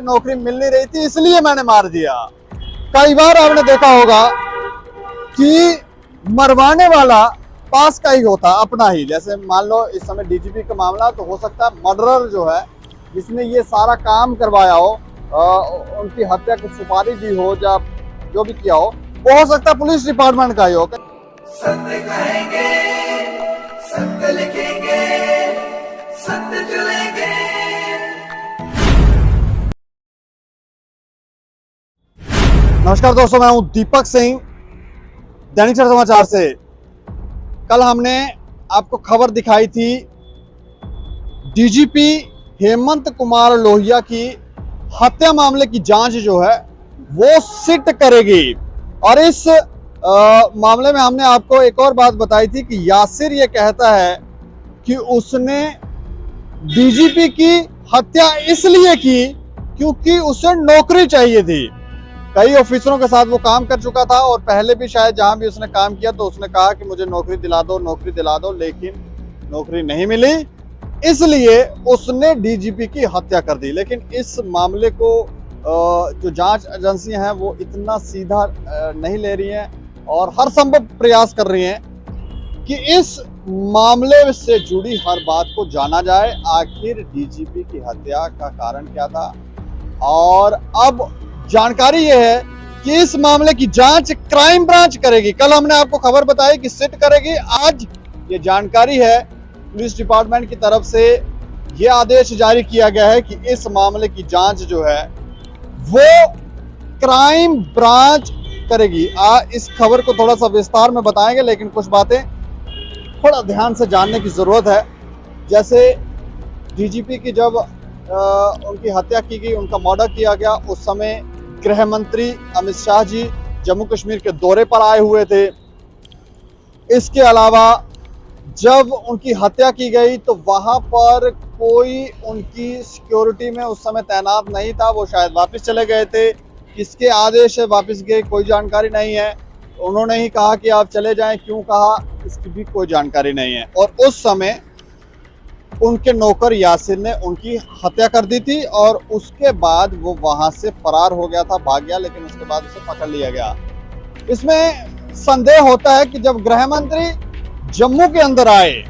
नौकरी मिल नहीं रही थी इसलिए मैंने मार दिया। कई बार आपने देखा होगा कि मरवाने वाला पास का ही होता, अपना ही। जैसे मान लो इस समय डीजीपी का मामला, तो हो सकता है मर्डरर जो है जिसने ये सारा काम करवाया हो, उनकी हत्या की सुपारी दी हो, या जो भी किया वो हो सकता है पुलिस डिपार्टमेंट का ही हो। सत्य कहेंगे, सत्य लिखेंगे, सत्य चलेंगे। नमस्कार दोस्तों, मैं हूं दीपक सिंह, दैनिक सवेरा समाचार से। कल हमने आपको खबर दिखाई थी डीजीपी हेमंत कुमार लोहिया की हत्या मामले की जांच जो है वो सिट करेगी। और इस मामले में हमने आपको एक और बात बताई थी कि यासिर ये कहता है कि उसने डीजीपी की हत्या इसलिए की क्योंकि उसे नौकरी चाहिए थी। कई ऑफिसरों के साथ वो काम कर चुका था और पहले भी शायद जहां भी उसने काम किया तो उसने कहा कि मुझे नौकरी दिला दो, नौकरी दिला दो, लेकिन नौकरी नहीं मिली, इसलिए उसने डीजीपी की हत्या कर दी। लेकिन इस मामले को जो जांच एजेंसियां हैं वो इतना सीधा नहीं ले रही हैं और हर संभव प्रयास कर रही हैं कि इस मामले से जुड़ी हर बात को जाना जाए। आखिर डीजीपी की हत्या का कारण क्या था, और अब जानकारी यह है कि इस मामले की जांच क्राइम ब्रांच करेगी। कल हमने आपको खबर बताई कि सिट करेगी, आज ये जानकारी है पुलिस डिपार्टमेंट की तरफ से ये आदेश जारी किया गया है कि इस मामले की जांच जो है वो क्राइम ब्रांच करेगी। इस खबर को थोड़ा सा विस्तार में बताएंगे, लेकिन कुछ बातें थोड़ा ध्यान से जानने की जरूरत है। जैसे डीजीपी की जब उनकी हत्या की गई, उनका मर्डर किया गया, उस समय गृह मंत्री अमित शाह जी जम्मू कश्मीर के दौरे पर आए हुए थे। इसके अलावा जब उनकी हत्या की गई तो वहां पर कोई उनकी सिक्योरिटी में उस समय तैनात नहीं था, वो शायद वापस चले गए थे। किसके आदेश से वापस गए कोई जानकारी नहीं है। उन्होंने ही कहा कि आप चले जाएं, क्यों कहा इसकी भी कोई जानकारी नहीं है। और उस समय उनके नौकर यासिर ने उनकी हत्या कर दी थी और उसके बाद वो वहां से फरार हो गया था, भाग गया, लेकिन उसके बाद उसे पकड़ लिया गया। इसमें संदेह होता है कि जब गृह मंत्री जम्मू के अंदर आए,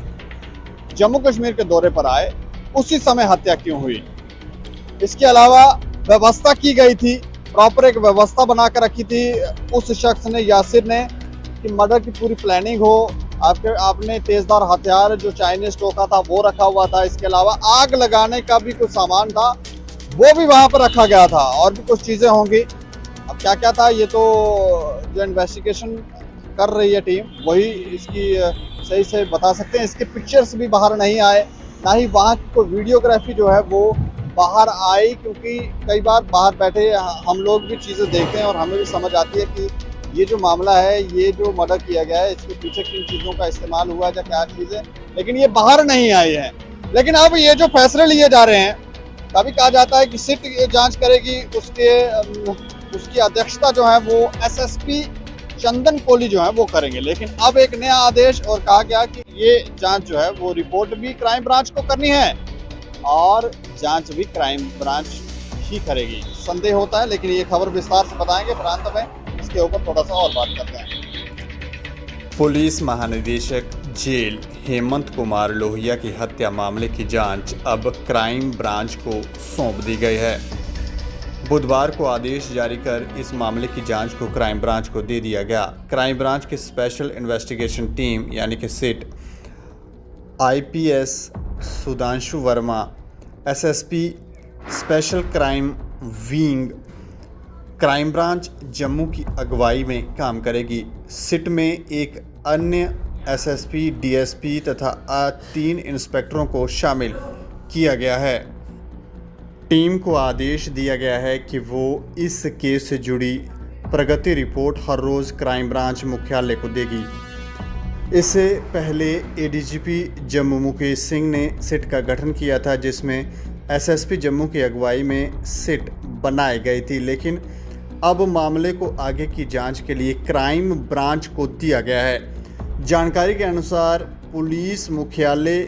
जम्मू कश्मीर के दौरे पर आए, उसी समय हत्या क्यों हुई। इसके अलावा व्यवस्था की गई थी, प्रॉपर एक व्यवस्था बनाकर रखी थी उस शख्स ने, यासिर ने, कि मर्डर की पूरी प्लानिंग हो। आपने तेजधार हथियार जो चाइनीज टोका था वो रखा हुआ था। इसके अलावा आग लगाने का भी कुछ सामान था, वो भी वहां पर रखा गया था, और भी कुछ चीजें होंगी। अब क्या क्या था ये तो जो इन्वेस्टिगेशन कर रही है टीम वही इसकी सही से बता सकते हैं। इसके पिक्चर्स भी बाहर नहीं आए, ना ही वहाँ की कोई वीडियोग्राफी जो है वो बाहर आई, क्योंकि कई बार बाहर बैठे हम लोग भी चीज़ें देखते हैं और हमें भी समझ आती है कि ये जो मामला है, ये जो मर्डर किया गया है, इसके पीछे किन चीज़ों का इस्तेमाल हुआ है या क्या चीज़ें, लेकिन ये बाहर नहीं आई है। लेकिन अब ये जो फैसले लिए जा रहे हैं, कभी कहा जाता है कि सिट जांच करेगी, उसकी अध्यक्षता जो है वो एसएसपी चंदन कोली जो है वो करेंगे। लेकिन अब एक नया आदेश और कहा गया कि ये जांच जो है वो रिपोर्ट भी क्राइम ब्रांच को करनी है और जांच भी क्राइम ब्रांच ही करेगी। संदेह होता है, लेकिन ये खबर विस्तार से बताएंगे, फिर अंत में इसके ऊपर थोड़ा सा और बात करते हैं। पुलिस महानिदेशक जेल हेमंत कुमार लोहिया की हत्या मामले की जांच अब क्राइम ब्रांच को सौंप दी गई है। बुधवार को आदेश जारी कर इस मामले की जांच को क्राइम ब्रांच को दे दिया गया। क्राइम ब्रांच की स्पेशल इन्वेस्टिगेशन टीम यानी कि SIT, IPS Sudhanshu Verma, SSP special crime wing, crime branch Jammu की अगुवाई में काम करेगी। सिट में एक अन्य एसएसपी, डीएसपी तथा 3 इंस्पेक्टरों को शामिल किया गया है। टीम को आदेश दिया गया है कि वो इस केस से जुड़ी प्रगति रिपोर्ट हर रोज़ क्राइम ब्रांच मुख्यालय को देगी। इससे पहले एडीजीपी जम्मू मुकेश सिंह ने सिट का गठन किया था, जिसमें एसएसपी जम्मू की अगुवाई में सिट बनाई गई थी। लेकिन अब मामले को आगे की जांच के लिए क्राइम ब्रांच को दिया गया है। जानकारी के अनुसार पुलिस मुख्यालय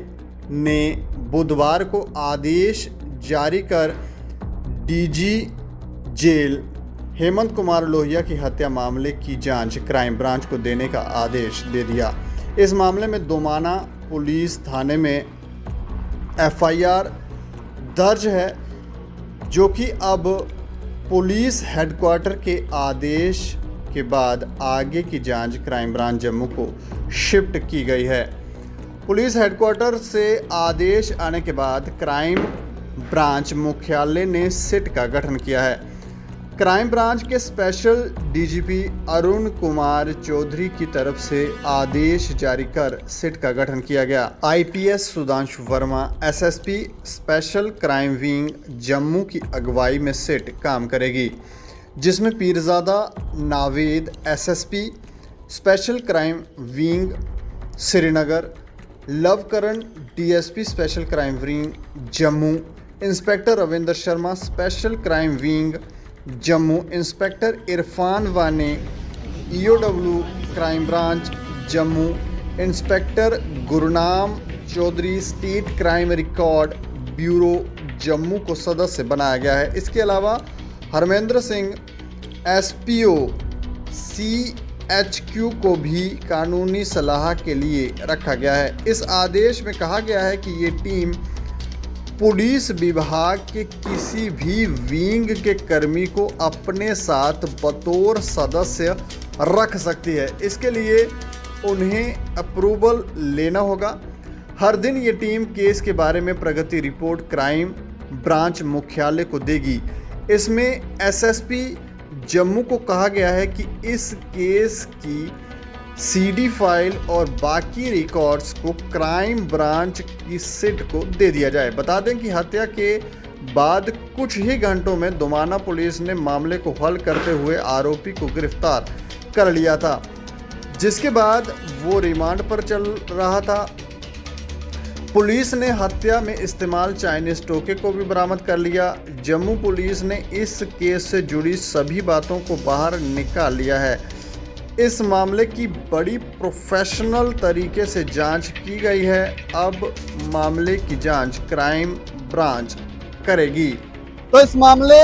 ने बुधवार को आदेश जारी कर डीजी जेल हेमंत कुमार लोहिया की हत्या मामले की जांच क्राइम ब्रांच को देने का आदेश दे दिया। इस मामले में दोमाना पुलिस थाने में एफआईआर दर्ज है, जो कि अब पुलिस हेडक्वार्टर के आदेश के बाद आगे की जांच क्राइम ब्रांच जम्मू को शिफ्ट की गई है। पुलिस हेडक्वार्टर से आदेश आने के बाद क्राइम ब्रांच मुख्यालय ने सिट का गठन किया है। क्राइम ब्रांच के स्पेशल डीजीपी अरुण कुमार चौधरी की तरफ से आदेश जारी कर सिट का गठन किया गया। IPS Sudhanshu Verma SSP special crime wing Jammu की अगुवाई में सिट काम करेगी, जिसमें Peerzada Naved SSP special crime wing Srinagar, Lavkaran DSP special crime wing Jammu, inspector Ravinder Sharma special crime wing Jammu, inspector Irfan Wani EOW crime branch Jammu, inspector Gurnam Chaudhary state crime record bureau Jammu को सदस्य बनाया गया है। इसके अलावा हरमेंद्र सिंह एसपीओ सीएचक्यू को भी कानूनी सलाह के लिए रखा गया है। इस आदेश में कहा गया है कि ये टीम पुलिस विभाग के किसी भी विंग के कर्मी को अपने साथ बतौर सदस्य रख सकती है। इसके लिए उन्हें अप्रूवल लेना होगा। हर दिन ये टीम केस के बारे में प्रगति रिपोर्ट क्राइम ब्रांच मुख्यालय को देगी। इसमें एसएसपी जम्मू को कहा गया है कि इस केस की सीडी फाइल और बाकी रिकॉर्ड्स को क्राइम ब्रांच की सिट को दे दिया जाए। बता दें कि हत्या के बाद कुछ ही घंटों में दोमाना पुलिस ने मामले को हल करते हुए आरोपी को गिरफ्तार कर लिया था, जिसके बाद वो रिमांड पर चल रहा था। पुलिस ने हत्या में इस्तेमाल चाइनीज टोके को भी बरामद कर लिया। जम्मू पुलिस ने इस केस से जुड़ी सभी बातों को बाहर निकाल लिया है। इस मामले की बड़ी प्रोफेशनल तरीके से जांच की गई है। अब मामले की जांच क्राइम ब्रांच करेगी। तो इस मामले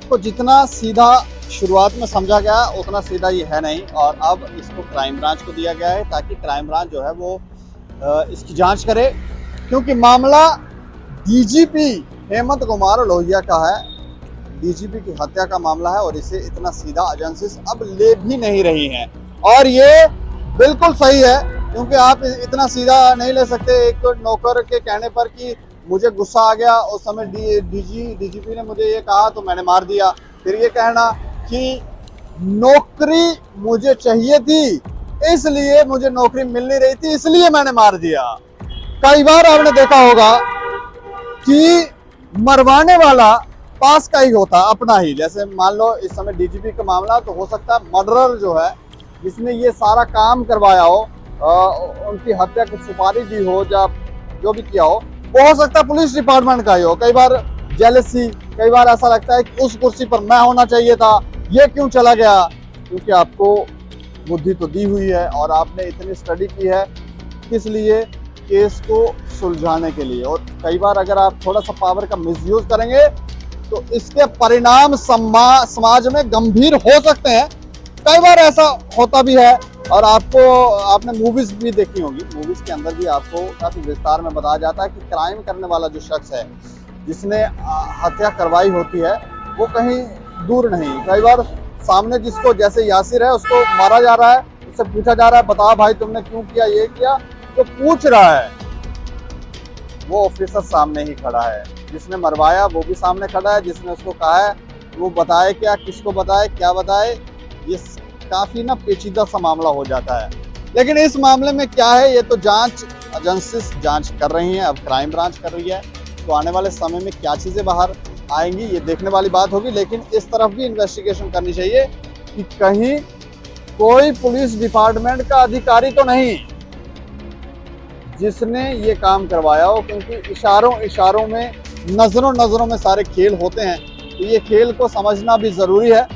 को जितना सीधा शुरुआत में समझा गया उतना सीधा ये है नहीं, और अब इसको क्राइम ब्रांच को दिया गया है ताकि क्राइम ब्रांच जो है वो इसकी जांच करे, क्योंकि मामला डीजीपी हेमंत कुमार लोहिया का है। डीजीपी की हत्या का मामला है और इसे इतना सीधा एजेंसीज अब ले भी नहीं रही हैं, और ये बिल्कुल सही है, क्योंकि आप इतना सीधा नहीं ले सकते। एक तो नौकर के कहने पर कि मुझे गुस्सा आ गया, उस समय डीजीपी ने मुझे ये कहा तो मैंने मार दिया। फिर ये कहना कि नौकरी मुझे चाहिए थी, इसलिए मुझे नौकरी मिल नहीं रही थी, इसलिए मैंने मार दिया। कई बार आपने देखा होगा कि मरवाने वाला पास का ही होता, अपना ही। जैसे मान लो इस समय डीजीपी का मामला, तो हो सकता है मर्डरर जो है जिसने ये सारा काम करवाया हो, उनकी हत्या की सुपारी दी हो, या जो भी किया हो सकता है पुलिस डिपार्टमेंट का ही हो। कई बार जेलसी, कई बार ऐसा लगता है कि उस कुर्सी पर मैं होना चाहिए था, ये क्यों चला गया? क्योंकि आपको बुद्धि तो दी हुई है और आपने इतनी स्टडी की है, किस लिए? केस को सुलझाने के लिए। और कई बार अगर आप थोड़ा सा पावर का मिसयूज करेंगे तो इसके परिणाम समाज में गंभीर हो सकते हैं। कई बार ऐसा होता भी है, और आपने मूवीज भी देखी होगी, मूवीज के अंदर भी आपको काफी विस्तार में बताया जाता है कि क्राइम करने वाला जो शख्स है, जिसने हत्या करवाई होती है, वो कहीं दूर नहीं। कई बार सामने जिसको, जैसे यासिर है, उसको मारा जा रहा है, उससे पूछा जा रहा है बता भाई तुमने क्यों किया, ये किया, तो पूछ रहा है, वो ऑफिसर सामने ही खड़ा है। जिसने मरवाया वो भी सामने खड़ा है, जिसने उसको कहा है वो बताए क्या, किसको बताए, क्या बताए। ये काफ़ी ना पेचीदा सा मामला हो जाता है। लेकिन इस मामले में क्या है, ये तो जांच एजेंसीज जांच कर रही हैं, अब क्राइम ब्रांच कर रही है। तो आने वाले समय में क्या चीज़ें बाहर आएंगी ये देखने वाली बात होगी। लेकिन इस तरफ भी इन्वेस्टिगेशन करनी चाहिए कि कहीं कोई पुलिस डिपार्टमेंट का अधिकारी तो नहीं जिसने ये काम करवाया हो, क्योंकि इशारों में, नज़रों में सारे खेल होते हैं। तो ये खेल को समझना भी ज़रूरी है,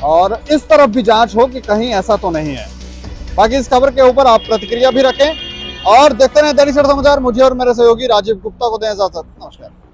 और इस तरफ भी जांच हो कि कहीं ऐसा तो नहीं है। बाकी इस खबर के ऊपर आप प्रतिक्रिया भी रखें और देखते रहें दैनिक सवेरा समाचार। मुझे और मेरे सहयोगी राजीव गुप्ता को दें इजाजत। नमस्कार।